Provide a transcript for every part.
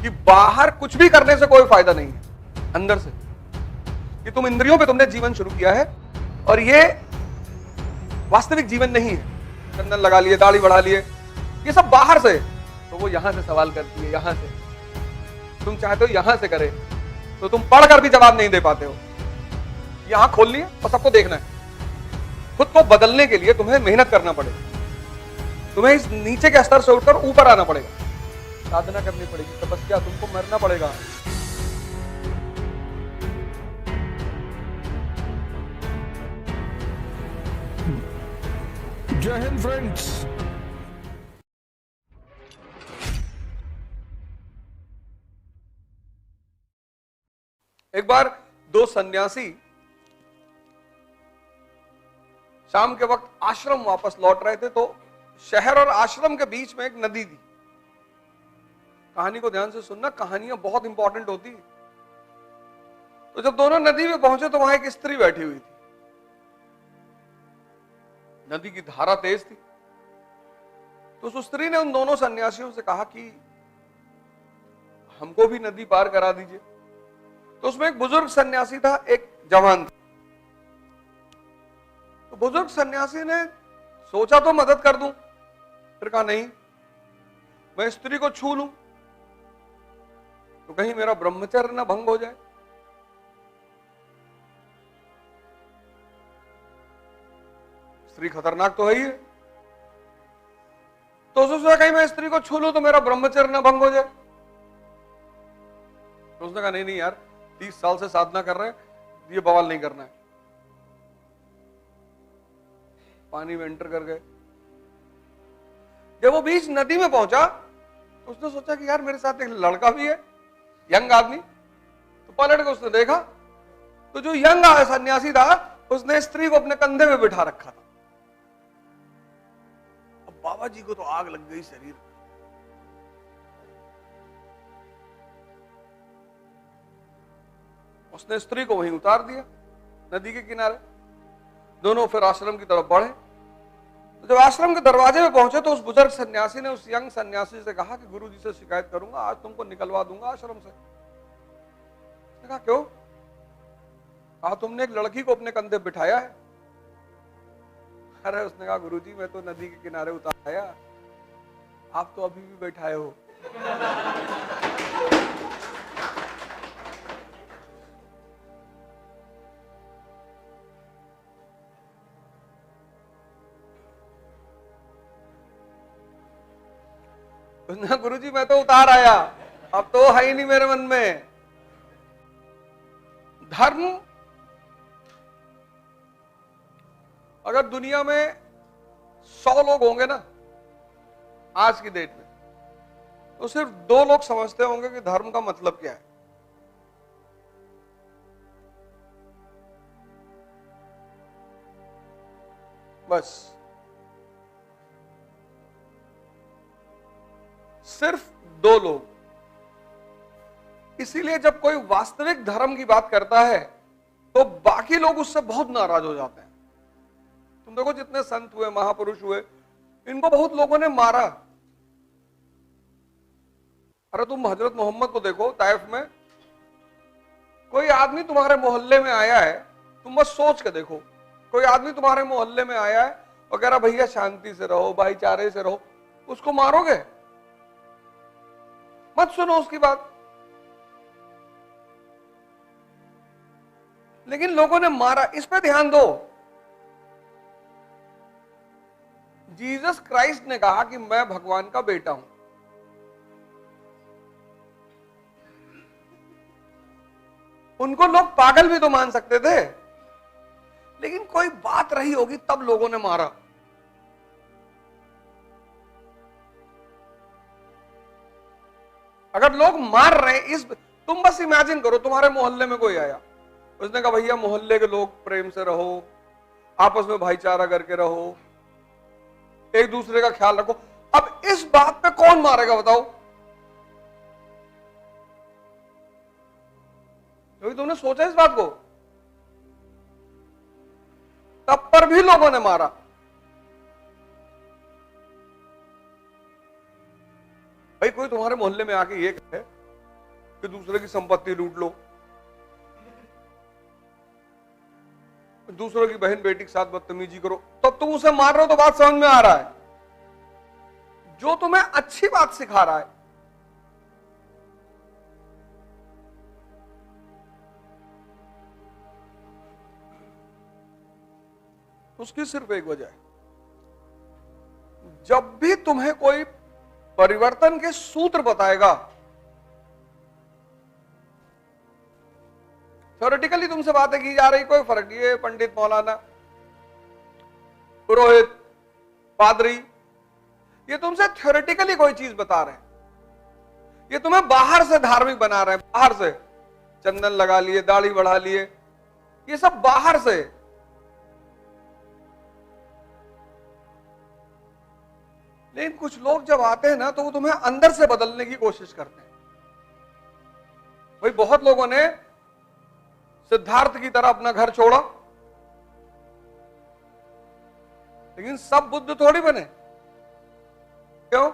कि बाहर कुछ भी करने से कोई फायदा नहीं है, अंदर से कि तुम इंद्रियों पे तुमने जीवन शुरू किया है और ये वास्तविक जीवन नहीं है। चंदन लगा लिए, दाढ़ी बढ़ा लिए, ये सब बाहर से। तो वो यहां से सवाल करती है, यहां से तुम चाहते हो यहां से करे, तो तुम पढ़कर भी जवाब नहीं दे पाते हो। यहां खोलनी है और सबको देखना है। खुद को बदलने के लिए तुम्हें मेहनत करना पड़ेगा, तुम्हें इस नीचे के स्तर से उठकर ऊपर आना पड़ेगा, साधना करनी पड़ेगी, तपस्या, तुमको मरना पड़ेगा। जय हिंद फ्रेंड्स। एक बार दो सन्यासी शाम के वक्त आश्रम वापस लौट रहे थे, तो शहर और आश्रम के बीच में एक नदी थी। कहानी को ध्यान से सुनना, कहानियां बहुत इंपॉर्टेंट होती। तो जब दोनों नदी में पहुंचे तो वहां एक स्त्री बैठी हुई थी। नदी की धारा तेज थी, तो उस स्त्री ने उन दोनों सन्यासियों से कहा कि हमको भी नदी पार करा दीजिए। तो उसमें एक बुजुर्ग सन्यासी था, एक जवान था। तो बुजुर्ग सन्यासी ने सोचा तो मदद कर दूं, फिर कहा नहीं, मैं स्त्री को छू लूं तो कहीं मेरा ब्रह्मचर्य ना भंग हो जाए। स्त्री खतरनाक तो है ही है। तो उसने सोचा कहीं मैं स्त्री को छू लूं तो मेरा ब्रह्मचर्य ना भंग हो जाए। तो उसने कहा नहीं नहीं यार, 30 साल से साधना कर रहे हैं, ये बवाल नहीं करना है। पानी में एंटर कर गए। जब वो बीच नदी में पहुंचा तो उसने सोचा कि यार मेरे साथ एक लड़का भी है, यंग आदमी। तो पलट के उसने देखा तो जो यंग सन्यासी था उसने स्त्री को अपने कंधे में बिठा रखा था। अब बाबा जी को तो आग लग गई शरीर। उसने स्त्री को वहीं उतार दिया नदी के किनारे। दोनों फिर आश्रम की तरफ बढ़े। तो जब आश्रम के दरवाजे में पहुंचे तो उस बुजुर्ग सन्यासी ने उस यंग सन्यासी से कहा कि गुरुजी से शिकायत करूंगा, आज तुमको निकलवा दूंगा आश्रम से। उसने कहा क्यों? कहा तुमने एक लड़की को अपने कंधे बिठाया है। अरे उसने कहा गुरुजी मैं तो नदी के किनारे उतार आया, आप तो अभी भी बैठाए हो। गुरुजी मैं तो उतार आया, अब तो है ही नहीं मेरे मन में। धर्म अगर दुनिया में 100 लोग होंगे ना आज की डेट में, तो सिर्फ 2 लोग समझते होंगे कि धर्म का मतलब क्या है। बस सिर्फ 2 लोग। इसीलिए जब कोई वास्तविक धर्म की बात करता है तो बाकी लोग उससे बहुत नाराज हो जाते हैं। तुम देखो जितने संत हुए, महापुरुष हुए, इनको बहुत लोगों ने मारा। अरे तुम हजरत मोहम्मद को देखो, ताइफ में कोई आदमी तुम्हारे मोहल्ले में आया है, तुम बस सोच के देखो, कोई आदमी तुम्हारे मोहल्ले में आया है और कह रहा भैया शांति से रहो, भाईचारे से रहो, उसको मारोगे? मत सुनो उसकी बात। लेकिन लोगों ने मारा। इस पे ध्यान दो। जीसस क्राइस्ट ने कहा कि मैं भगवान का बेटा हूं। उनको लोग पागल भी तो मान सकते थे, लेकिन कोई बात रही होगी तब लोगों ने मारा। अगर लोग मार रहे इस, तुम बस इमेजिन करो तुम्हारे मोहल्ले में कोई आया, उसने कहा भैया मोहल्ले के लोग प्रेम से रहो, आपस में भाईचारा करके रहो, एक दूसरे का ख्याल रखो। अब इस बात पे कौन मारेगा बताओ? क्योंकि तुमने सोचा इस बात को, तब पर भी लोगों ने मारा। भाई कोई तुम्हारे मोहल्ले में आके ये कहे कि दूसरे की संपत्ति लूट लो, दूसरों की बहन बेटी के साथ बदतमीजी करो, तब तुम उसे मार रहे हो तो बात समझ में आ रहा है। जो तुम्हें अच्छी बात सिखा रहा है, उसकी सिर्फ एक वजह है, जब भी तुम्हें कोई परिवर्तन के सूत्र बताएगा, थ्योरेटिकली तुमसे बातें की जा रही, कोई फर्क नहीं है, पंडित, मौलाना, पुरोहित, पादरी, ये तुमसे थ्योरेटिकली कोई चीज बता रहे हैं, ये तुम्हें बाहर से धार्मिक बना रहे हैं, बाहर से चंदन लगा लिए, दाढ़ी बढ़ा लिए, ये सब बाहर से। लेकिन कुछ लोग जब आते हैं ना, तो वो तुम्हें अंदर से बदलने की कोशिश करते हैं। भाई बहुत लोगों ने सिद्धार्थ की तरह अपना घर छोड़ा, लेकिन सब बुद्ध थोड़ी बने। क्यों?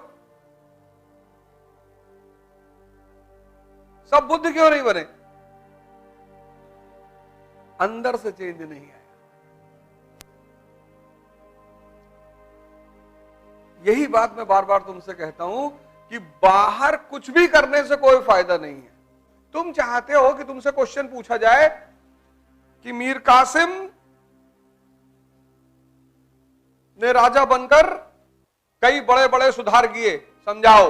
सब बुद्ध क्यों नहीं बने? अंदर से चेंज नहीं आया। यही बात मैं बार बार तुमसे कहता हूं कि बाहर कुछ भी करने से कोई फायदा नहीं है। तुम चाहते हो कि तुमसे क्वेश्चन पूछा जाए कि मीर कासिम ने राजा बनकर कई बड़े बड़े सुधार किए, समझाओ।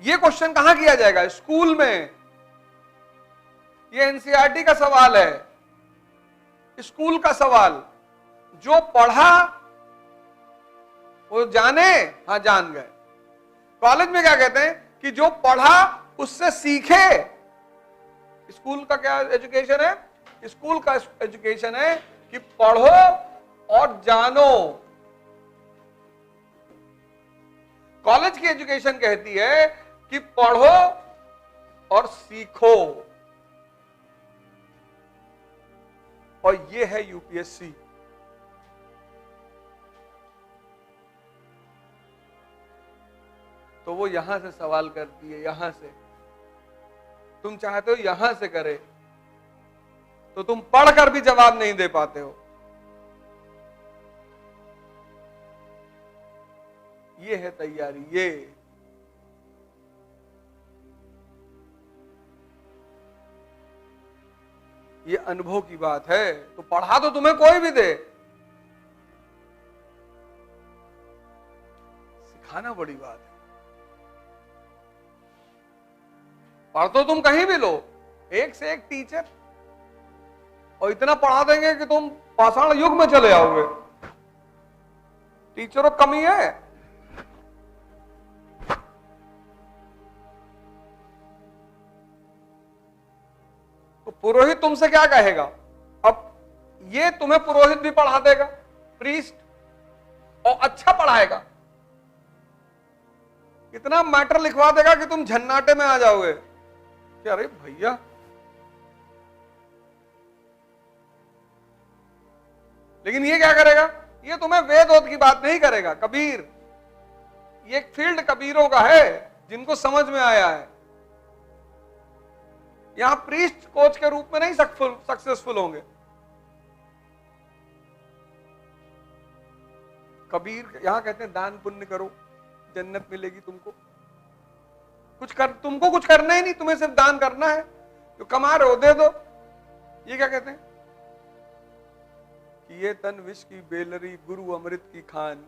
यह क्वेश्चन कहां किया जाएगा? स्कूल में। यह एनसीईआरटी का सवाल है, स्कूल का सवाल। जो पढ़ा वो जाने, हां जान गए। कॉलेज में क्या कहते हैं कि जो पढ़ा उससे सीखे। स्कूल का क्या एजुकेशन है? स्कूल का एजुकेशन है कि पढ़ो और जानो। कॉलेज की एजुकेशन कहती है कि पढ़ो और सीखो। और ये है यूपीएससी। तो वो यहां से सवाल करती है, यहां से। तुम चाहते हो यहां से करे, तो तुम पढ़कर भी जवाब नहीं दे पाते हो। ये है तैयारी। ये अनुभव की बात है। तो पढ़ा तो तुम्हें कोई भी दे, सिखाना बड़ी बात है। पढ़ तो तुम कहीं भी लो, एक से एक टीचर, और इतना पढ़ा देंगे कि तुम पाषाण युग में चले आओगे। टीचरों की कमी है। तो पुरोहित तुमसे क्या कहेगा? अब ये तुम्हें पुरोहित भी पढ़ा देगा, प्रीस्ट, और अच्छा पढ़ाएगा। इतना मैटर लिखवा देगा कि तुम झन्नाटे में आ जाओगे कि अरे भैया, लेकिन ये क्या करेगा? ये तुम्हें वेद वोद की बात नहीं करेगा। कबीर, ये एक फील्ड कबीरों का है, जिनको समझ में आया है। यहां प्रीस्ट कोच के रूप में नहीं सक्सेसफुल होंगे। कबीर यहां कहते हैं दान पुण्य करो, जन्नत मिलेगी तुमको। तुमको कुछ करना ही नहीं, तुम्हें सिर्फ दान करना है। जो कमा रहे हो दे दो। ये क्या कहते हैं कि ये तन विष की बेलरी, गुरु अमृत की खान।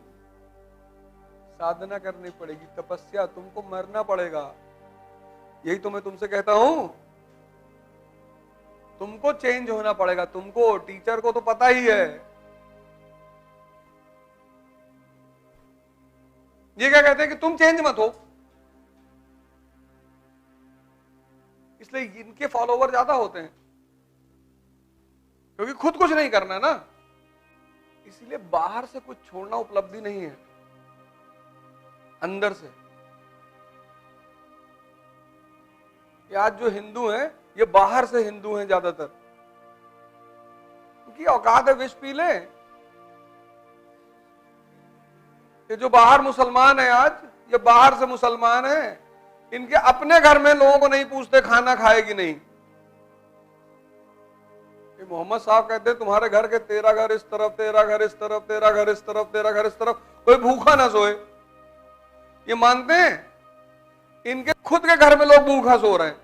साधना करनी पड़ेगी, तपस्या, तुमको मरना पड़ेगा। यही तो मैं तुमसे कहता हूं, तुमको चेंज होना पड़ेगा। तुमको, टीचर को तो पता ही है। ये क्या कहते हैं कि तुम चेंज मत हो। इसलिए इनके फॉलोवर ज्यादा होते हैं, क्योंकि खुद कुछ नहीं करना ना। इसलिए बाहर से कुछ छोड़ना उपलब्धि नहीं है, अंदर से। ये आज जो हिंदू हैं, ये बाहर से हिंदू हैं ज्यादातर। उनकी औकात है विष पी ले। ये जो बाहर मुसलमान है आज, ये बाहर से मुसलमान है, इनके अपने घर में लोगों को नहीं पूछते खाना खाए कि नहीं। मोहम्मद साहब कहते हैं तुम्हारे घर के 13 घर इस तरफ, 13 घर इस तरफ, 13 घर इस तरफ, 13 घर इस तरफ, कोई भूखा ना सोए। ये मानते हैं इनके खुद के घर में लोग भूखा सो रहे हैं।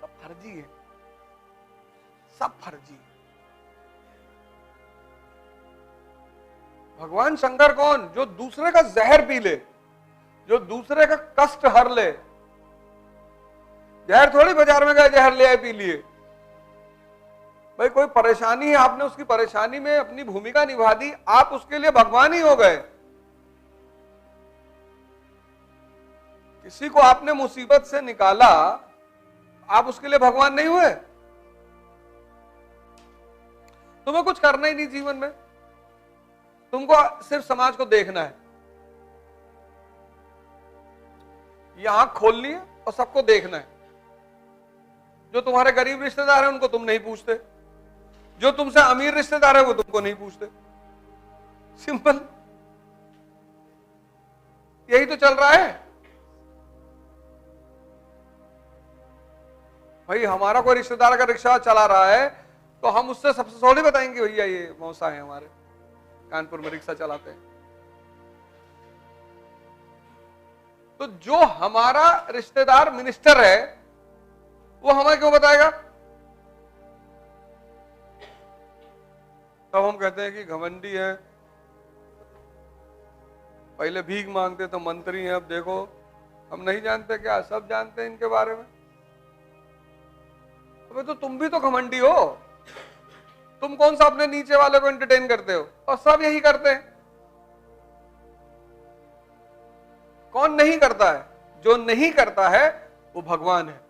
सब फर्जी है, सब फर्जी। भगवान शंकर कौन? जो दूसरे का जहर पी ले, जो दूसरे का कष्ट हर ले। जहर थोड़ी बाजार में गए जहर ले आए पी लिए। भाई कोई परेशानी है, आपने उसकी परेशानी में अपनी भूमिका निभा दी, आप उसके लिए भगवान ही हो गए। किसी को आपने मुसीबत से निकाला, आप उसके लिए भगवान नहीं हुए। तुम्हें कुछ करना ही नहीं जीवन में, तुमको सिर्फ समाज को देखना है। ये आंख खोलनी है और सबको देखना है। जो तुम्हारे गरीब रिश्तेदार हैं उनको तुम नहीं पूछते, जो तुमसे अमीर रिश्तेदार है वो तुमको नहीं पूछते। सिंपल, यही तो चल रहा है। भाई हमारा कोई रिश्तेदार का रिक्शा चला रहा है तो हम उससे सबसे थोड़ी बताएंगे भैया ये मौसा है हमारे कानपुर में रिक्शा चलाते हैं। तो जो हमारा रिश्तेदार मिनिस्टर है वो हमें क्यों बताएगा? तब हम कहते हैं कि घमंडी है, पहले भीख मांगते तो मंत्री हैं, अब देखो हम नहीं जानते क्या? सब जानते हैं इनके बारे में। अबे तो तुम भी तो घमंडी हो। तुम कौन सा अपने नीचे वाले को एंटरटेन करते हो? और सब यही करते हैं। कौन नहीं करता है? जो नहीं करता है वो भगवान है।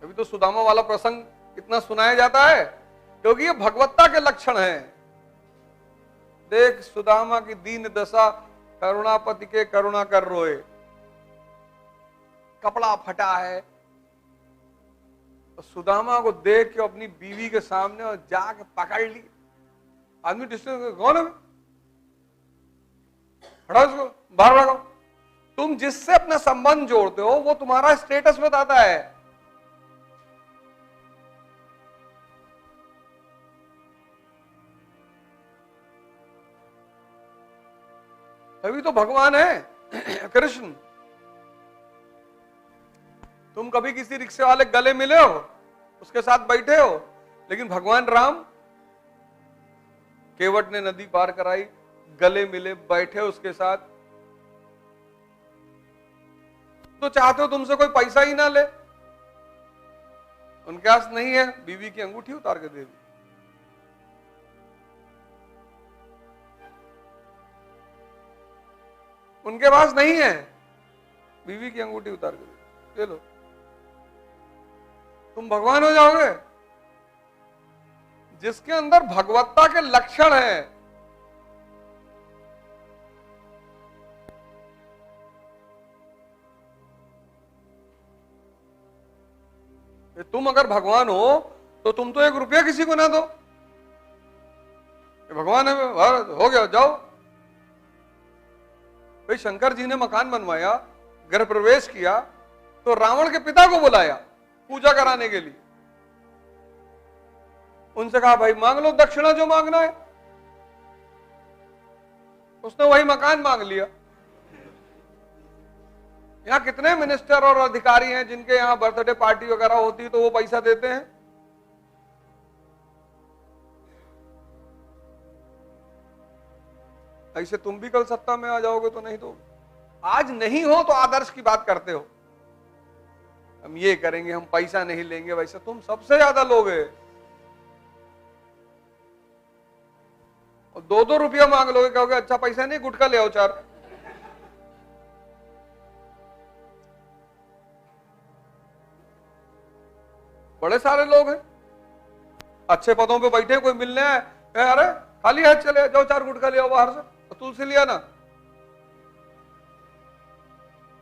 अभी तो सुदामा वाला प्रसंग इतना सुनाया जाता है क्योंकि ये भगवत्ता के लक्षण हैं। देख सुदामा की दीन दशा, करुणापति के करुणा कर रोए। कपड़ा फटा है, तो सुदामा को देख के अपनी बीवी के सामने और जाके पकड़ ली। आदमी डिस्टेंस कौन है? हटाओ इसको, बाहर लगाओ। तुम जिससे अपना संबंध जोड़ते हो वो तुम्हारा स्टेटस बताता है। तभी तो भगवान है कृष्ण। तुम कभी किसी रिक्शे वाले गले मिले हो, उसके साथ बैठे हो, लेकिन भगवान राम केवट ने नदी पार कराई, गले मिले, बैठे उसके साथ। तो चाहते हो तुमसे कोई पैसा ही ना ले, उनके पास नहीं है, बीवी की अंगूठी उतार के दे दी। उनके पास नहीं है, बीवी की अंगूठी उतार के दे लो। तुम भगवान हो जाओगे। जिसके अंदर भगवत्ता के लक्षण हैं, तुम अगर भगवान हो तो तुम तो 1 रुपया किसी को ना दो। भगवान है, हो गया, जाओ। भाई शंकर जी ने मकान बनवाया, गृह प्रवेश किया, तो रावण के पिता को बुलाया पूजा कराने के लिए। उनसे कहा भाई मांग लो दक्षिणा जो मांगना है। उसने वही मकान मांग लिया। यहां कितने मिनिस्टर और अधिकारी हैं जिनके यहां बर्थडे पार्टी वगैरह होती है तो वो पैसा देते हैं। ऐसे तुम भी कल सत्ता में आ जाओगे तो नहीं तो आज नहीं हो तो आदर्श की बात करते हो। हम ये करेंगे, हम पैसा नहीं लेंगे, वैसे तुम सबसे ज्यादा लोगे। और 2-2 रुपया मांग लोगे, कहोगे अच्छा पैसा नहीं, गुटखा ले आओ 4। बड़े सारे लोग हैं, अच्छे पदों पे बैठे, कोई मिलने आए, अरे खाली है, चले जाओ 4 गुटखा ले आओ बाहर से, तो तुलसी लिया ना।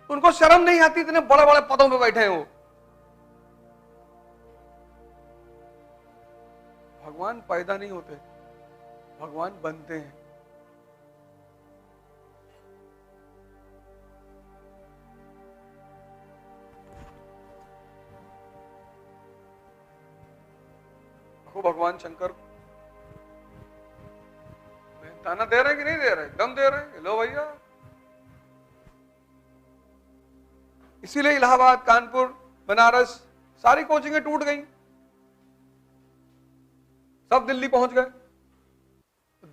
उनको शर्म नहीं आती, इतने बड़े बड़े पदों पे बैठे हैं वो। भगवान पैदा नहीं होते, भगवान बनते हैं। भगवान शंकर को। ताना दे रहे कि नहीं दे रहे? एकदम दे रहे। लो भैया। इसीलिए इलाहाबाद, कानपुर, बनारस सारी कोचिंगें टूट गई, सब दिल्ली पहुंच गए।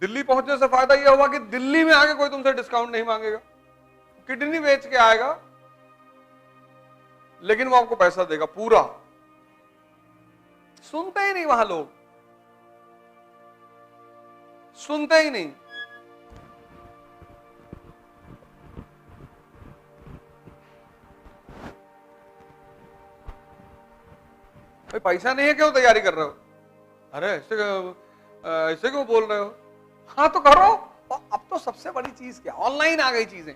दिल्ली पहुंचने से फायदा यह हुआ कि दिल्ली में आके कोई तुमसे डिस्काउंट नहीं मांगेगा। किडनी बेच के आएगा लेकिन वो आपको पैसा देगा पूरा। सुनते ही नहीं वहां लोग, सुनते ही नहीं। भाई पैसा नहीं है, क्यों तैयारी कर रहे हो? अरे ऐसे क्यों बोल रहे हो? हाँ तो करो। और अब तो सबसे बड़ी चीज क्या, ऑनलाइन आ गई चीजें।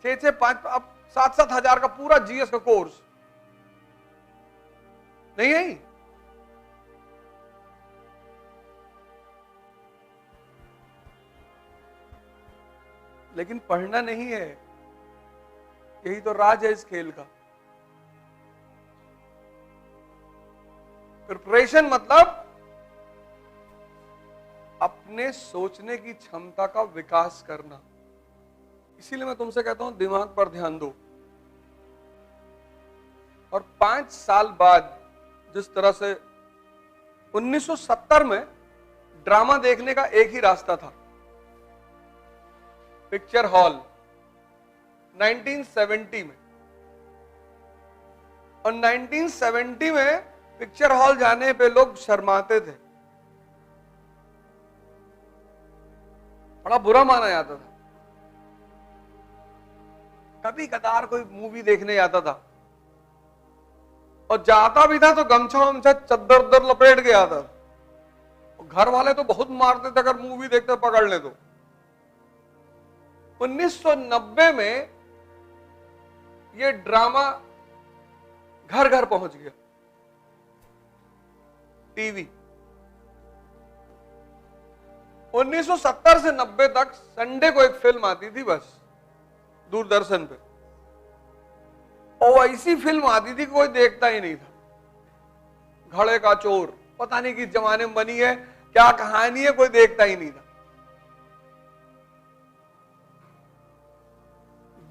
6-6, 5, अब 7-7 हजार का पूरा जीएस का कोर्स नहीं है। लेकिन पढ़ना नहीं है, यही तो राज है इस खेल का। प्रिपरेशन मतलब अपने सोचने की क्षमता का विकास करना। इसीलिए मैं तुमसे कहता हूं दिमाग पर ध्यान दो। और 5 साल बाद जिस तरह से 1970 में ड्रामा देखने का एक ही रास्ता था, पिक्चर हॉल। 1970 में, और 1970 में पिक्चर हॉल जाने पे लोग शर्माते थे, बड़ा बुरा माना जाता था। कभी कदार कोई मूवी देखने जाता था, और जाता भी था तो गमछा वमछा चद्दर उद्दर लपेट के आता था। घर वाले तो बहुत मारते थे अगर मूवी देखते पकड़ ले तो। 1990 में ये ड्रामा घर घर पहुंच गया, टीवी। 1970 से 90 तक संडे को एक फिल्म आती थी बस दूरदर्शन पे, और ऐसी फिल्म आती थी कोई देखता ही नहीं था। घड़े का चोर, पता नहीं किस जमाने में बनी है, क्या कहानी है, कोई देखता ही नहीं था।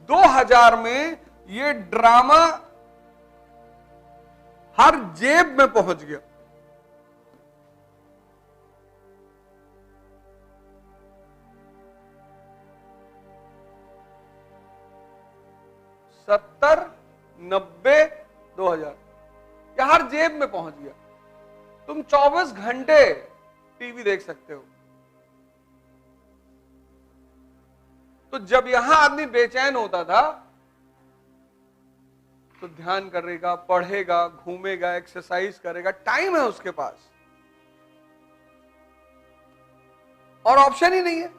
2000 में ये ड्रामा हर जेब में पहुंच गया। सत्तर, 90, 2000 या हर जेब में पहुंच गया। तुम 24 घंटे टीवी देख सकते हो। तो जब यहां आदमी बेचैन होता था तो ध्यान करेगा, पढ़ेगा, घूमेगा, एक्सरसाइज करेगा, टाइम है उसके पास, और ऑप्शन ही नहीं है।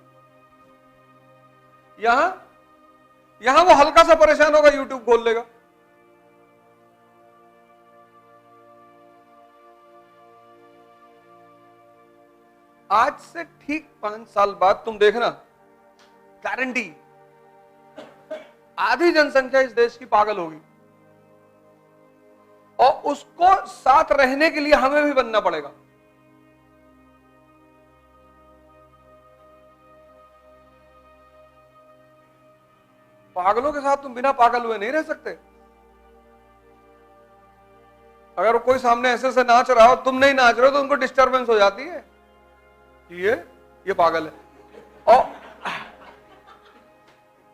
यहां वो हल्का सा परेशान होगा, यूट्यूब खोल लेगा। आज से ठीक 5 साल बाद तुम देखना, गारंटी आधी जनसंख्या इस देश की पागल होगी, और उसको साथ रहने के लिए हमें भी बनना पड़ेगा। पागलों के साथ तुम बिना पागल हुए नहीं रह सकते। अगर कोई सामने ऐसे से नाच रहा हो, तुम नहीं नाच रहे हो, तो उनको डिस्टरबेंस हो जाती है, ये पागल है, और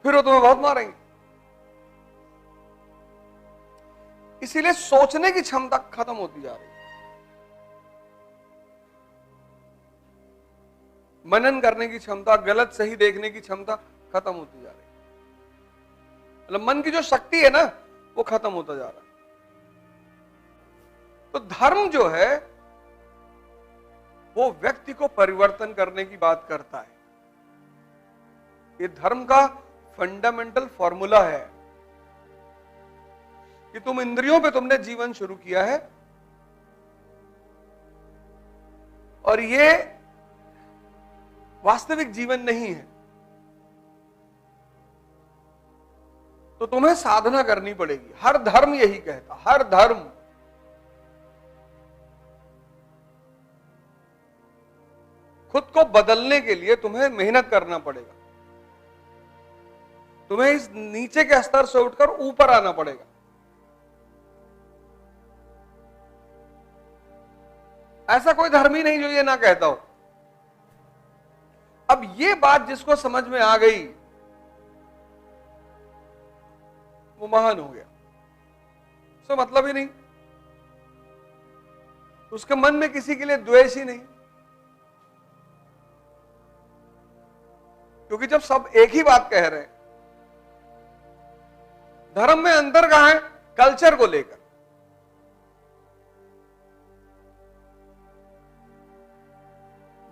फिर वो तुम्हें बहुत मारेंगे। इसीलिए सोचने की क्षमता खत्म होती जा रही है, मनन करने की क्षमता, गलत सही देखने की क्षमता खत्म होती जा रही है। मतलब मन की जो शक्ति है ना, वो खत्म होता जा रहा है। तो धर्म जो है वो व्यक्ति को परिवर्तन करने की बात करता है। ये धर्म का फंडामेंटल फॉर्मूला है कि तुम इंद्रियों पे तुमने जीवन शुरू किया है, और ये वास्तविक जीवन नहीं है, तो तुम्हें साधना करनी पड़ेगी। हर धर्म यही कहता, हर धर्म खुद को बदलने के लिए तुम्हें मेहनत करना पड़ेगा, तुम्हें इस नीचे के स्तर से उठकर ऊपर आना पड़ेगा। ऐसा कोई धर्म ही नहीं जो ये ना कहता हो। अब ये बात जिसको समझ में आ गई वो महान हो गया, उससे मतलब ही नहीं, उसके मन में किसी के लिए द्वेष ही नहीं, क्योंकि जब सब एक ही बात कह रहे हैं, धर्म में अंतर कहां है? कल्चर को लेकर।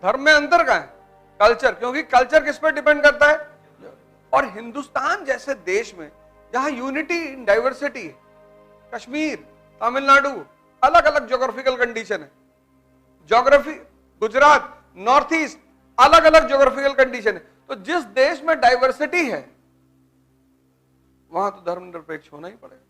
धर्म में अंतर कहां है? कल्चर, क्योंकि कल्चर किस पर डिपेंड करता है? और हिंदुस्तान जैसे देश में जहां यूनिटी इन डाइवर्सिटी है, कश्मीर, तमिलनाडु, अलग अलग ज्योग्राफिकल कंडीशन है, ज्योग्राफी, गुजरात, नॉर्थ ईस्ट, अलग अलग ज्योग्राफिकल कंडीशन है, तो जिस देश में डाइवर्सिटी है वहां तो धर्मनिरपेक्ष होना ही पड़ेगा।